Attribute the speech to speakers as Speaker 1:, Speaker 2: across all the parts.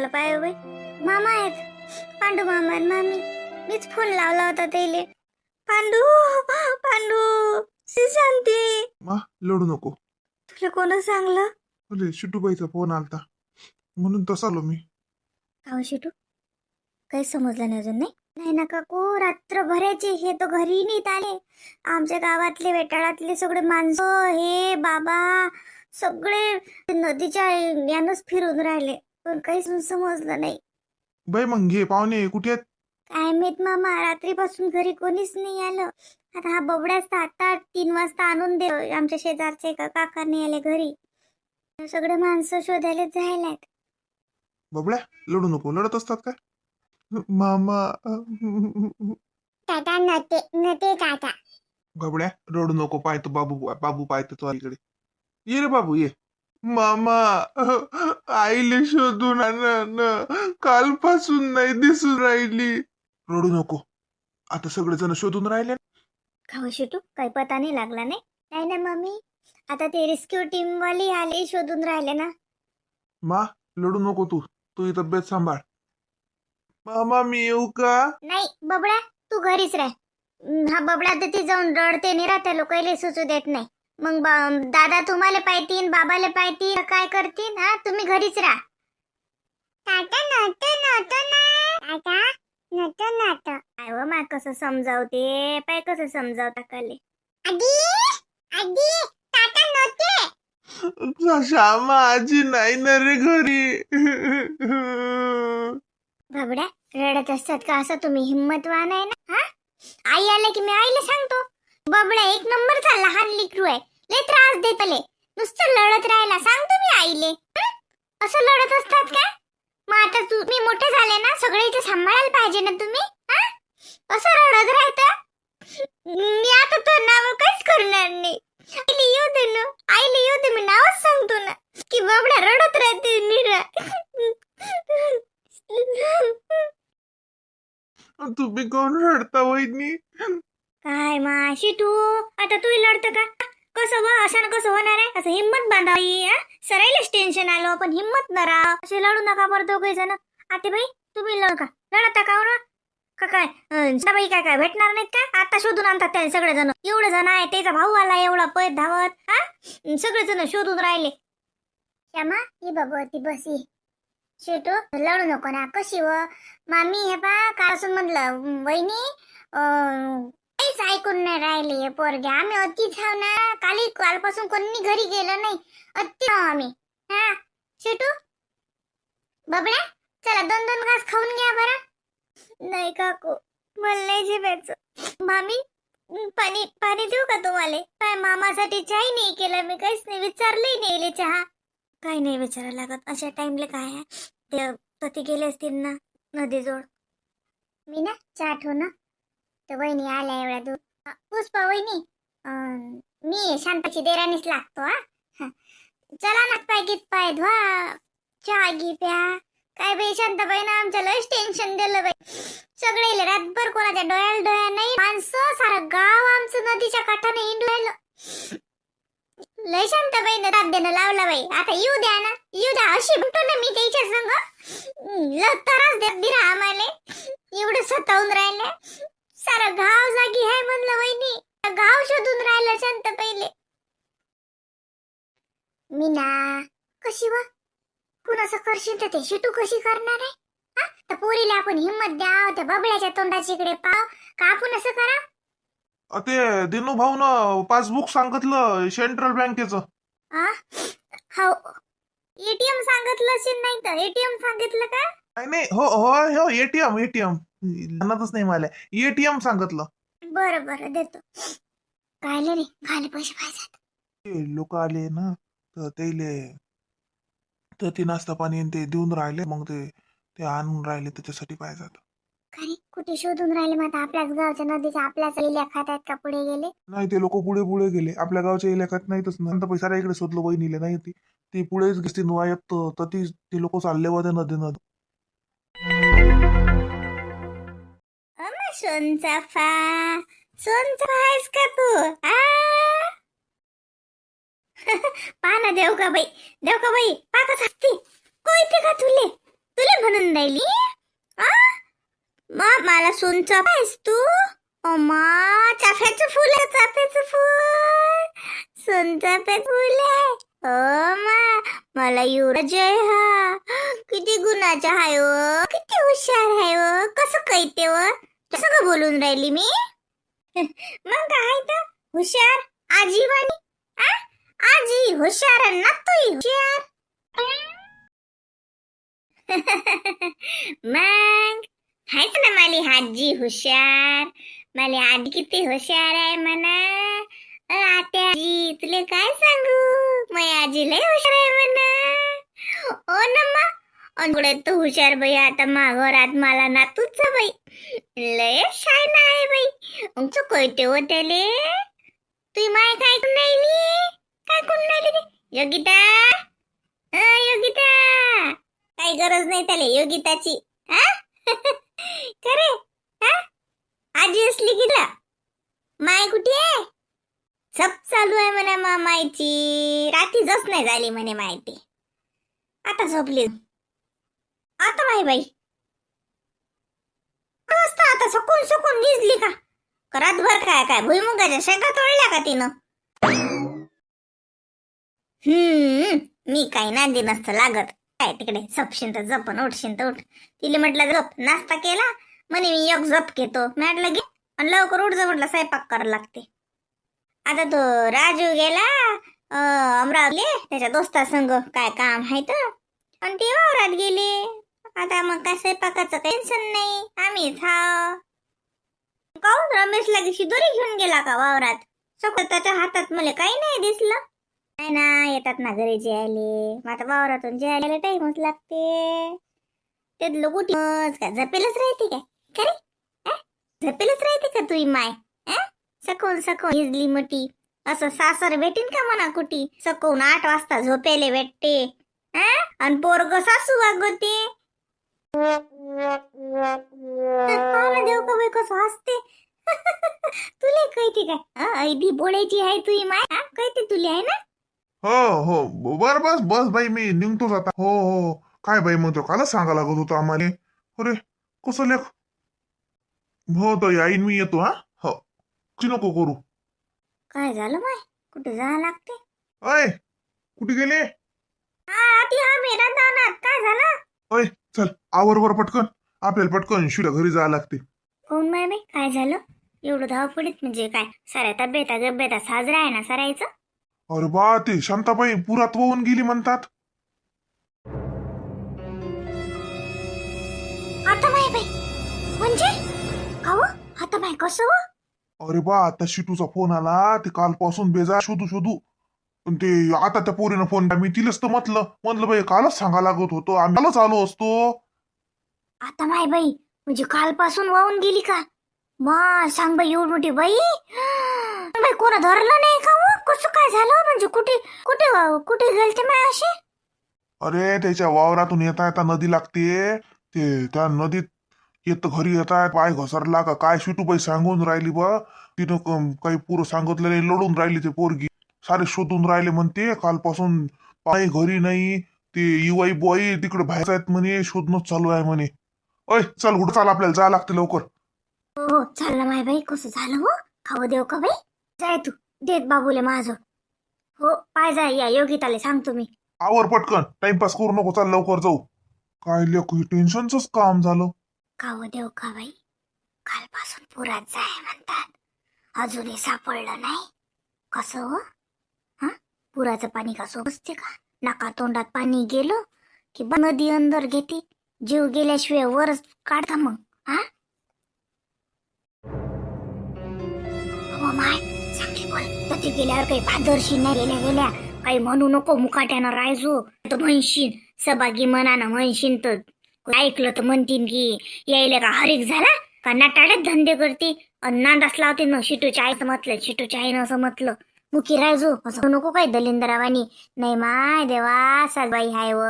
Speaker 1: मला पाय बाई. मामा आहेत, पांडू मामा आणि मामी. मीच फोन लावला होता त्याले. पांडू पांडू शांती.
Speaker 2: मा लढू नको.
Speaker 1: तुला कोण सांगलं?
Speaker 2: अरे शिटूबाईचा फोन आलता म्हणून तसा आलो मी.
Speaker 1: का शिटू? काही समजलं नाही अजून. नाही नाही ना काकू, रात्रभराचे हे तो घरी नाहीत आले. आमच्या गावातले वेटाळातले सगळे माणसं, हे बाबा सगळे नदीच्या यानंच फिरून राहिले, पण काहीच समजलं नाही.
Speaker 2: बाई मग घे पाहुणे कुठे आहेत?
Speaker 1: काय माहित मामा, रात्रीपासून घरी कोणीच नाही आलं. आता हा बबड्याच आता 3 वाजता आणून दे. आमच्या शेजारचे एका काकाने आले घरी. सगळे माणसं शोधायला जायलात.
Speaker 2: बबड्या लढू नको. लढत असतात काय मामा?
Speaker 1: टाटा नते नते टाटा.
Speaker 2: बबड्या रडू नको. पाहतो बाबू, बाबू पाहतो तो अलीकडे. ये रे बाबू ये. मामा आईले शोधून आण, कालपासून नाही दिसून राहिली. रडू नको, आता सगळेजण शोधून राहिले.
Speaker 1: खाऊ शिटू, काही पता नाही लागला. नाही नाही ना मम्मी, आता ते रेस्क्यू टीम वाली आले, शोधून राहिले ना.
Speaker 2: मा लढू नको तू, तुझी तब्येत सांभाळ. मामा मी येऊ का?
Speaker 1: नाही बबड्या, तू घरीच राह. हा बबडा तर ती जाऊन रडते नाही, त्या लोकांना सुचू देत नाही. मग दादा तुम्हाला पाहतीन, बाबाला पाहतीन, काय करतील? हा तुम्ही घरीच राहा. टाटा नट नट ना टाटा नट नट. काय व मा कसं समजावते, पाय कसं समजावता काले. आजी आजी टाटा नटे.
Speaker 2: श्यामा आजी नाही ना रे घरी.
Speaker 1: बबड्या रडत असतात का असं तुम्ही हिम्मतवान आहे ना? हा आई आले की मी आईला सांगतो. बबड्या एक नंबरचा लहान लेकरू आहे, लय त्रास देतले, नुसतं लढत राहायला सांगतो मी आईले. असं लढत असतात का? मग आता तुम्ही मोठे झाले ना, सगळे इथे सांभाळायला पाहिजे ना तुम्ही. असं रडत राहता. मी आता तो नाव काहीच करणार नाही. आईला येऊ दे ना, आईला येऊ दे, मी नावच सांगतो ना की बबड्या रडत राहते निरा.
Speaker 2: तुम्ही कोण रडता वहिनी?
Speaker 1: काय माशी तू आता तू लढत का? कसं व अशानं कसं होणार आहे? असं हिम्मत बांधावी. सरायलाच टेन्शन आलो, आपण हिम्मत न राहा. असे लढू नका बरं दोघे जण. आते बाई तुम्ही लढ का? लढता का ना का काय? बाई काय काय भेटणार नाहीत का? आता शोधून आणतात त्या सगळे जण. एवढे जण आहे, त्याचा भाऊ आला एवढा पैत धावत. सगळे जण शोधून राहिले. श्यामा ही बाबती बसी शेटू लढू नको ना. कशी व मामी हे पा कालपासून म्हणलं वहिनी काहीच ऐकून नाही राहिले पोरगे. आम्ही अतिच हाव ना, कालपासून कोणी घरी गेलं नाही, अति हाव आम्ही. हा शेटू बबड्या चला 2-2 घास खाऊन घ्या बरं. नाही काकू मला नाही जेवायचं. मामी पाणी पाणी देऊ का तुम्हाला? काय मामासाठी चहा नाही केला मी, काहीच नाही विचारलंही नाही चहा. काही नाही विचारायला लागत अशा टाइमला. काय आहे ते पती गेले असतील ना नदीजवळ. मी ना चहा ठेवू ना, तर वहिनी आल्या एवढ्या दूर. पुष्पा वहिनी मी शांताची देराणीच लागतो. चला ना, पाय गीत पाय धुवा, चहा घी प्या. काय बाई शांताबाई ना आमच्या लयच टेन्शन दिलं बाई. सगळे रातभर कोणाच्या डोळ्या नाही, माणसं सारं गाव आमचं नदीच्या काठाने हिंडू राहिलं. लय शांताबाईनं रात देणं लावला बाई. आता येऊ द्या ना, येऊ द्या अशी म्हणतो ना मी त्याच्या संग. त्रास देत दिरा आम्हाला, एवढं सतावून राहिले. सारं गाव जागी आहे म्हणलं वहिनी, गाव शोधून राहिलं शांताबाईले. मीना कशी व कुणाचं करशील तर ते शिटू कशी करणार आहे? तर पोरीला आपण हिम्मत द्याव, त्या बबड्याच्या तोंडाची इकडे पाव का आपण असं करा?
Speaker 2: ते दिनू भाऊ न पासबुक सांगितलं सेंट्रल बँकेचं.
Speaker 1: हो एटीएम सांगितलं असेल, नाही तर एटीएम सांगितलं का?
Speaker 2: नाही हो हो हो एटीएम एटीएम ध्यानातच नाही मला. एटीएम सांगितलं.
Speaker 1: बरं बरं देतो. काय रे खाली पैसे पाहिजे.
Speaker 2: लोक आले ना तर ते नाश्ता पाणी आणि ते देऊन राहिले, मग ते आणून राहिले त्याच्यासाठी पाहिजे.
Speaker 1: खरी कुठे शोधून राहिले? मग आता आपल्याच गावच्या नदीच्या आपल्याच इलाख्यात आहेत का पुढे गेले?
Speaker 2: नाही ते लोक पुढे पुढे गेले, आपल्या गावच्या इलाक्यात नाहीतच. नंतर पैसा इकडे शोधलं वहिनीले, नाही ती पुढेच गेली वायत, तर ती लोक चालले होते नदीनं.
Speaker 1: सोनचाफा सोनचाफा आहेस का तू? पहा ना देव का बाई पा कसं असते कोयते का तुले बोलून राहिली? मला सून चाफायस तू? अम्मा, चाफ्याचं फुल आहे, चाफ्याचं फुल. सून चाफ्याचं फुल आहे. मला युवराज आहे हा. किती गुणाचा आहे व, किती हुशार आहे व, कसं कळते व, कसं का बोलून राहिली मी? मग काय तर हुशार आजी वाणी. आजी हुशार ना, तू हुशार. मग हायच ना माली आजी हुशार. माली आजी किती हुशार आहे म्हणा. आत्या आजी तुले काय सांगू, माझी आजी लय हुशार आहे म्हणा. ओ ना मा, अंगडे तू हुशार बाई. आता घरात मला नातूच बाई, लय शायना आहे बाई. आमचं कळते हो त्याले. तुझी माय काय करून राहिली, काय करून राहिली रे? योगिता, योगिता, काही गरज नाही त्याला योगिताची. खरे आजी असली की माय कुठे आहे? सब चालू आहे म्हणा मामायची. रात्री जस नाही झाली म्हणे माहिती. आता झोपली. आता माय बाई आता सकून सकून निजली का? रातभर काय काय भुईमुगाच्या शेंगा तोडल्या का तिनं? मी काही नांदी नसतं लागत. काय तिकडे झपशीन तर जपन, उठशीन तर उठ. तिला म्हटलं जप, नाश्ता केला म्हणे मी एक झप घेतो. म्हटलं घे आणि लवकर उठ जा, म्हटलं स्वयंपाक करायला लागते. आता तो राजू गेला अमरावती, त्याच्या दोस्ता संग काय काम आहे तर, आणि ते वावरात गेले. आता मग काय स्वयंपाकाचं टेन्शन नाही, आम्हीच हाव. काऊन रमेशला शिदोरी घेऊन गेला का वावरात? सगळं त्याच्या हातात मला काही नाही दिसलं. नाही ना, येतात ना घरी जेवायले. आता वावरातून जेवायला टाइमच लागते. त्यातलं कुठे काय झपेलच राहते काय? खरे झपेलच राहते का तुझी माय? सकून सकून हिजली मोठी. असं सासर भेटीन का म्हणा कुठी? सकून 8 वाजता झोपेले भेटते आणि पोरग सासू वागवते. देव का बाई कसं हसते. तुले कळते काय? ऐदी बोलायची आहे तुझी माय, कळते तुले आहे ना?
Speaker 2: हो बर बस बस बाई, मी निघतोच आता. हो काय बाई, मग तो कालच सांगा लागत होतो आम्हाला. अरे कसं लेख. हो तो आईन मी येतो. हो नको करू.
Speaker 1: काय झालं माय? कुठे जायला लागते?
Speaker 2: अय कुठे गेले?
Speaker 1: काय झालं?
Speaker 2: अय चल आवर पटकन, आपल्याला पटकन शिरा घरी जायला लागते.
Speaker 1: कोण माय बाई, काय झालं? एवढं धावपडीत म्हणजे काय? साऱ्या तब्येता साजरा आहे ना सरायचं?
Speaker 2: अरे बा, ते शांताबाई पुरात वाहून गेली म्हणतात.
Speaker 1: आता माय बाई म्हणजे का व? आता माय कसं व?
Speaker 2: अरे बा, आता शिटूचा फोन आला. ते कालपासून बेजार शोधू पण ते आता त्या पोरीनं फोन, मी तिलाच तर म्हटलं बाई कालच सांगा लागत होतो, आम्हालाच आलो असतो.
Speaker 1: आता माय बाई म्हणजे कालपासून वाहून गेली का? मा सांग बाई, एवढी मोठी बाई. बाई कोणा धरलं नाही का व? कसं काय झालं म्हणजे? कुठे कुठे कुठे गेलते माय असे?
Speaker 2: अरे त्याच्या वावरातून येता नदी लागते. ते त्या नदीत येत घरी येतात, पाय घसरला का काय शिटूबाई सांगून राहिली बा. तिनं काही पुरं सांगितलं नाही, लढून राहिली ते पोरगी. सारे शोधून राहिले म्हणते कालपासून. पाय घरी नाही, ते युवाई बॉई तिकडे बाहेर आहेत म्हणे, शोधणंच चालू आहे म्हणे. अय चल कुठं, चाल आपल्याला जायला लागते लवकर.
Speaker 1: हो चाललं माय बाई. कसं झालं हो? खाऊ देव का बाई? जाय तू, देत बाबूले माझं. हो पाय जाय, या योगिताले सांगतो मी.
Speaker 2: आवर पटकन, टाइमपास करू नको, चाल लवकर जाऊ. काय लेख टेन्शनच काम झालं.
Speaker 1: खाऊ देव का बाई? कालपासून पुरात जाय म्हणतात, अजूनही सापडलं नाही. कसं हो? पुराचं पाणी कसं बसते का? नाका तोंडात पाणी गेलं की नदी अंदर घेते. जीव गेल्याशिवाय वरच काढता मग. माय चांगली बोल. तिथे गेल्यावर काही भादरशी नाही गेल्या काही म्हणू नको, मुकाट्यानं राहायचो तर म्हणशीन. सबागी मनानं म्हणशीन तर ऐकलं तर म्हणतीन की यायला का हरीक झाला का, नाटाड्यात धंदे करते आणि नांदास लावते. न शिटूच्या आईचं म्हटलं, शिटूच्या आईनं असं म्हटलं, मुकी राहायचो असं नको काही दलिंदरावानी. नाही माय देवा, साजबाई हाय व,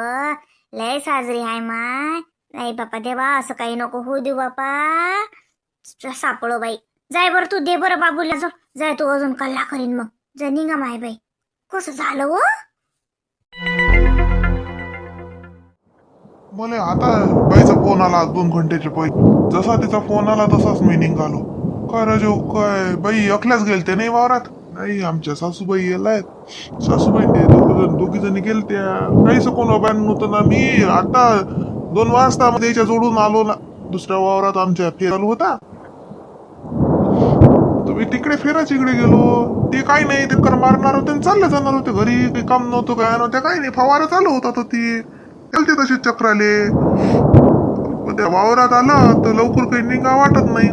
Speaker 1: लय साजरी हाय माय. नाही बापा देवा, असं काही नको होऊ देऊ बापा. सापडो बाई. जाय बरं तू, दे बरं बाबूला. जाय तू, अजून कल्ला करीन मग. जा निघा माय बाई. कसं झालं व?
Speaker 2: मला आता बाईचा फोन आला 2 घंटेच्या पहिले. जसा तिचा फोन आला तसाच मी निघालो. काय राजू, काय बाई एकल्याच गेलते नाही वावरात? नाही, आमच्या सासूबाई गेलायत. सासूबाई ते दोघी जणी गेलत्या. काहीच कोण बाहेर नव्हतं ना. मी आता 2 वाजता त्याच्या जोडून आलो ना. दुसऱ्या वावरात आमच्या फेर चालू होता. तुम्ही तिकडे फेराच इकडे गेलो. ते काही नाही, ते कर मारणार होते आणि चालले जाणार होते घरी. काही काम नव्हतं, काय नव्हतं, काही नाही. फवारा चालू होता तर ती गेलते तसे चक्राले. पण त्या वावरात आलं तर लवकर काही निघा वाटत नाही.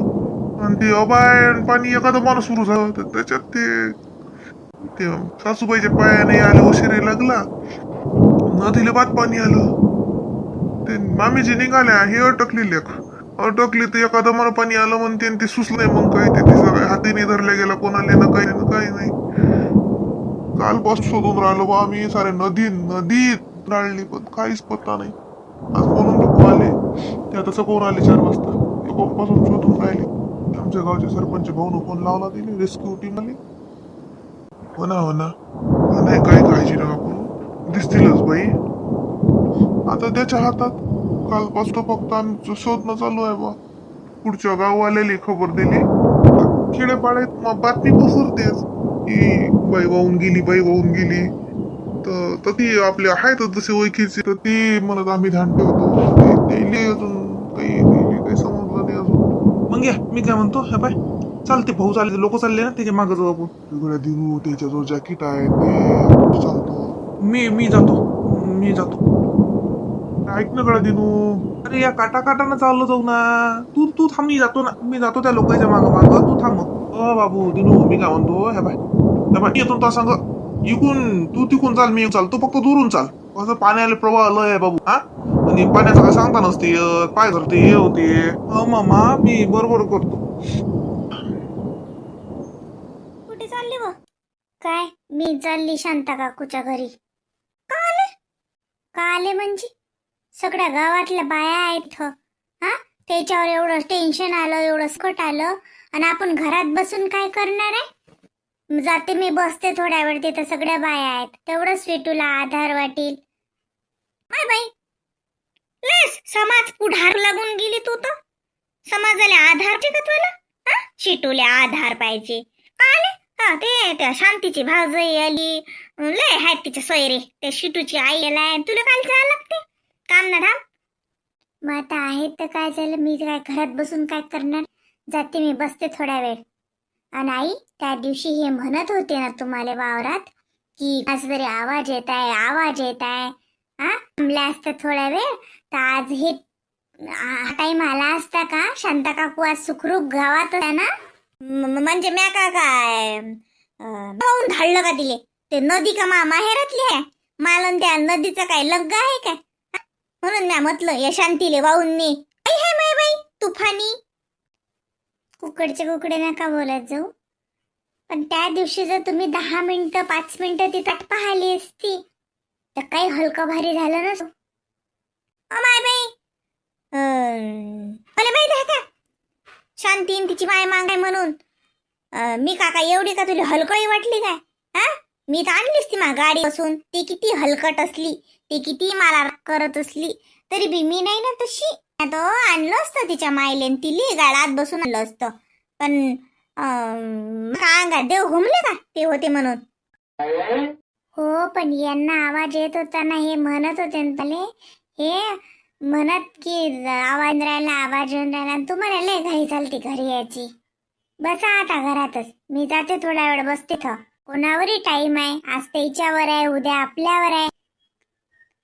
Speaker 2: आणि ते अबाय पाणी एखादं माणूस सुरू झालं तर त्याच्यात ते ते सासूबाईच्या पायाने आले, उशिरे लागला. नदीला बाद पाणी आलं. ते मामीजी निघाल्या, हे अटकली लेख. अटकली तर एखादं मला पाणी आलं म्हणते आणि ते सुचलं नाही. मग काय ते सगळ्या हातीने धरल्या गेला, कोणाले ना काही ना काही नाही. कालपासून शोधून राहिलो बा आम्ही सारे नदीत राळली, पण काहीच पत्ता नाही. आज म्हणून लोक आले, ते आता सकवून आले 4 वाजता. ते पासून शोधून राहिले. आमच्या गावचे सरपंच भाऊन फोन लावला, दिली रेस्क्यू टीम आली. हो ना, हो ना. नाही, काही काळजी नका करू, दिसतीलच बाई. आता त्याच्या हातात. कालपासून फक्त आमचं शोधणं चालू आहे बा. पुढच्या गाववाल्याला खबर दिली. खेडेपाड्यात बातमी पसरतेच की बाई वाहून गेली, बाई वाहून गेली. तर ती आपल्या आहेत जसे ओळखीचे, तर ती म्हणत आम्ही ध्यान ठेवतो. त्याले अजून काही समजलं नाही अजून. मग या, मी काय म्हणतो, हे बाय चालते, भाऊ चालले, लोक चालले ना, त्याच्या मागं जाऊ आपण. वेगळ्या दिनू त्याच्याजवळ जॅकेट आहे, ते चालतो. मी जातो. ऐक ना गड्या दिनू. अरे या काटानं चाललो जाऊ ना. तू थांब, मी जातो त्या लोकांच्या मागं तू थांब. बाबू दिनू, मी काय म्हणतो, हे बाय येतो तो सांग. इकून तू तिकून चाल, मी चाल, तू फक्त दुरून चाल. असं पाण्याला प्रवाह लय आहे बाबू, हा. आणि पाण्याचं काय सांगता नसते, पाय धरते, हे होते. मामा, मी बरोबर करतो.
Speaker 1: कुठे चालली व? काय, मी चालली शांता काकूच्या घरी. का आले म्हणजे? सगळ्या गावातल्या बाया आहेत हा. त्याच्यावर एवढं टेन्शन आलं, एवढं स्कट आलं, आणि आपण घरात बसून काय करणार आहे? जाते मी, बसते थोड्या वेळ, तिथं सगळ्या बाया आहेत, तेवढंच स्वीटूला आधार वाटेल. माय बाई, लेस समाज पुढार लागून गेली तू तर. समाजाला आधार का तुला? शिटूले आधार पाहिजे का आले? ते त्या शांतीची भावजई आली, लय आहेत तिच्या सोयरे. त्या शिटूची आई आलाय, तुला काय जायला लागते काम ना धाम. मग आता आहेत तर काय झालं, मी काय घरात बसून काय करणार? जाते मी, बसते थोड्या वेळ. आणि आई, त्या दिवशी हे म्हणत होते ना तुम्हाला वावरात की आज तरी आवाज येत आहे हा, थांबल्या असत्या थोड्या वेळ तर आज हे टाइम आला असता का? शांता काकू आज सुखरूप गावात आहे ना. म्हणजे म्या काय पाहून धाडलं का दिले? ते नदी का माहेरातली आहे? मालन त्या नदीचा काय लग्गा आहे काय? म्हणून म्या म्हटलं या शांतीले वाहून ने. आहे माय बाई तुफानी. कुकडे नका बोलत जाऊ. पण त्या दिवशी जर तुम्ही 10 मिनिटं 5 मिनिटं तिथं पाहिली असती तर काही हलकं भारी झालं नसतं. माय बाई, मला माहित आहे का शांतीन तिची माय मागाय म्हणून? मी काका एवढी का तुला हलकळी वाटली काय? हा, मी तर आणलीस ती मा गाडी बसून. ती किती हलकट असली, ती किती मला करत असली, तरी बी मी नाही ना तशी. तो आणलं असतं तिच्या मायले, तिली गाडात बसून आणलं असतं. पण अंगात देव घुमले का ते होते म्हणून? हो, पण यांना आवाज येत होता ना, हे म्हणत होते ना, हे म्हणत की आवाज येऊन राहिला, तुम्हाला लय घाई झालती घरी यायची. बसा आता घरातच, मी जाते थोडा वेळ, बसते. कोणावरही टाइम आहे, आज त्याच्यावर आहे, उद्या आपल्यावर आहे.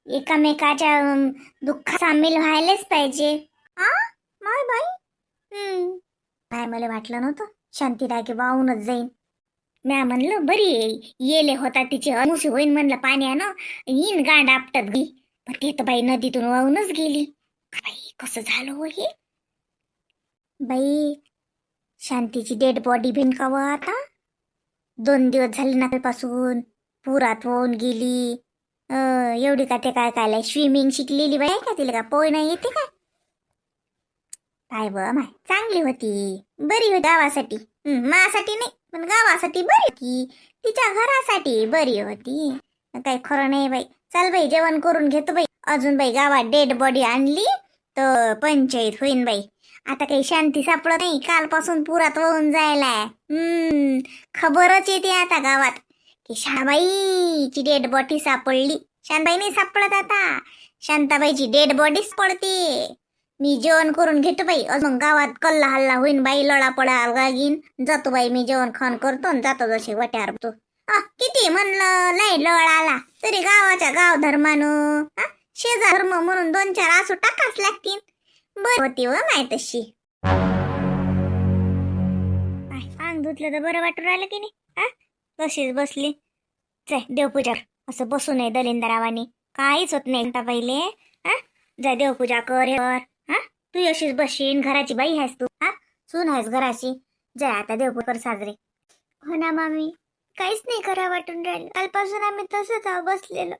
Speaker 1: एकामेकाच्या दुःखात सामील व्हायलाच पाहिजे. माय बाई, काय मला वाटलं नव्हतं शांती दागे वाहूनच जाईन. म्या म्हणलं बरी येले होता तिची अनुशी होईन, म्हणलं पाण्यानं येईन गांड आपटत गी. पण ते तर बाई नदीतून वाहूनच गेली. बाई कसं झालं हो हे? बाई, शांतीची डेड बॉडी भिनकावं आता. 2 दिवस झाले ना पासून पुरात वाहून गेली. एवढी का ते काय स्विमिंग शिकलेली बाई का? तिला का पोहणं येते का? काय माय चांगली होती, बरी होती गावासाठी. माझ्यासाठी नाही, पण गावासाठी बरी होती, तिच्या घरासाठी बरी होती. काही खरं नाही बाई. चल बाई, जेवण करून घेतो बाई. अजून बाई गावात डेड बॉडी आणली तर पंचायत होईन बाई. आता काही शांती सापडत नाही, कालपासून पुरात वाहून जायलाय. खबरच येते आता गावात की शाबाईची डेड बॉडी सापडली. शांताबाई नाही सापडत आता, शांताबाईची डेड बॉडीच पडते. मी जेवण करून घेतो बाई, अजून गावात कल्ला हल्ला होईन बाई, लळा पडा गागीन. जातो बाई मी जेवण खाण करतो आणि जातो जसे वाट्यावर तो. किती म्हणलं लय लळ आला तरी गावाच्या गाव धर्मानं शेजार धर्म म्हणून 2-4 आसू टाकाच लागतील. बर होती व माय तशी. अंग धुतलं तर बरं वाटून राहिलं की नाही. तशीच बसली. जाय देवपूजा असं बसू नये दलिंदरावानी, काहीच होत नाही. पहिले जाय देवपूजा कर हे कर. तू अशीच बसशील, घराची बाई आहेस तू, सून आहेस घराची. जाय आता देवपूजा कर साजरी. हो ना मामी, काहीच नाही करा वाटून राहिलं. कालपासून आम्ही तसंच बसलेलो.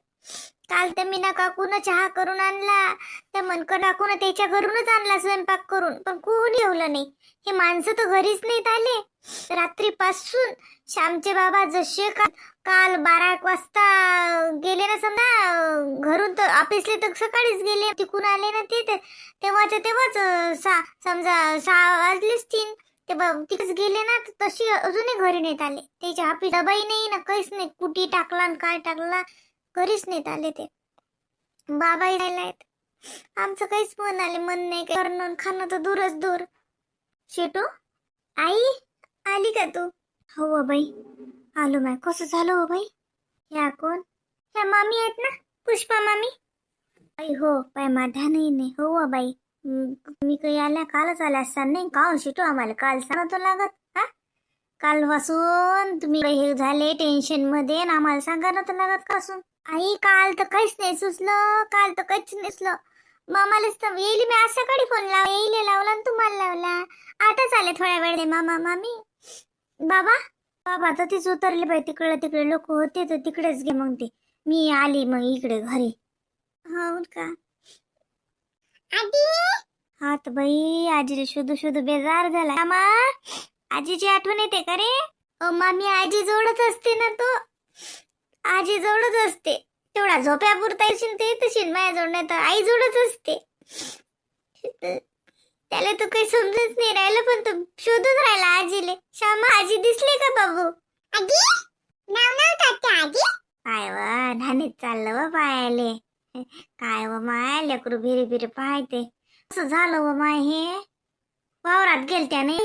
Speaker 1: काल त्या मीना काकून चहा करून आणला, त्या मनकर काकून त्याच्या घरूनच आणला स्वयंपाक करून, पण कोणी ठेवलं नाही. हे माणसं तर घरीच नाहीत आले रात्रीपासून. श्यामचे बाबा जसे काल 12 वाजता गेले ना, समजा घरून तर ऑफिसले तर सकाळीच गेले, तिकून आले ना ते तेव्हाच समजा 6 वाजलेच 3. ते तिकडेच गेले ना, तशी अजूनही घरी नाहीत आले. त्याच्या हापी डबाई नाही ना, काहीच नाही. कुठे टाकला आणि काय टाकला घरीच नाहीत आले. ते बाबाही राहिलायत. आमचं काहीच मन नाही करणं खाणं तर दूरच दूर. शेटू आई आली का तू? हो बाई आलो माय. कसं झालं हो बाई? ह्या कोण? ह्या मामी आहेत ना, पुष्पा मामी. आई हो बाई, माझ्या नाही. हो बाई, मी काही आल्या कालच आल्या असता नाही का शेटू? आम्हाला काल सांगतो लागत. काल वासून तुम्ही हे झाले टेन्शन मध्ये, आम्हाला सांगा ना तर लागत कासून. आई काल तर काहीच नाही सुचलं, काल तर काहीच नसलं. मामालाच तर येईल. मी आज सकाळी फोन लावला आणि तुम्हाला लावला. आताच आले थोड्या वेळ. मामा मामी बाबा तर तीच उतरले बाई. तिकडे लोक होते तर तिकडेच गे. मग ते मी आली मग इकडे घरी. हो का हा तर बाई, आजीला शोधू बेजार झाला. मामा आजीची आठवण येते का रे? मामी आजी जोडत असते ना, तो आजी जोडत असते. तेवढा झोप्यापुरता येशील ते येतशील माझ्या जोडण्यात, आई जोडत असते. त्याला तो काही समजत नाही राहिलं, पण तो शोधून राहिला आजीले. श्यामा आजी दिसले का बाबू? आजी आजी काय वा धानीत चाललं व पायाले. काय व माय लेकरू भिरी पाहते. असं झालं व माय, हे वावरात गेल त्याने.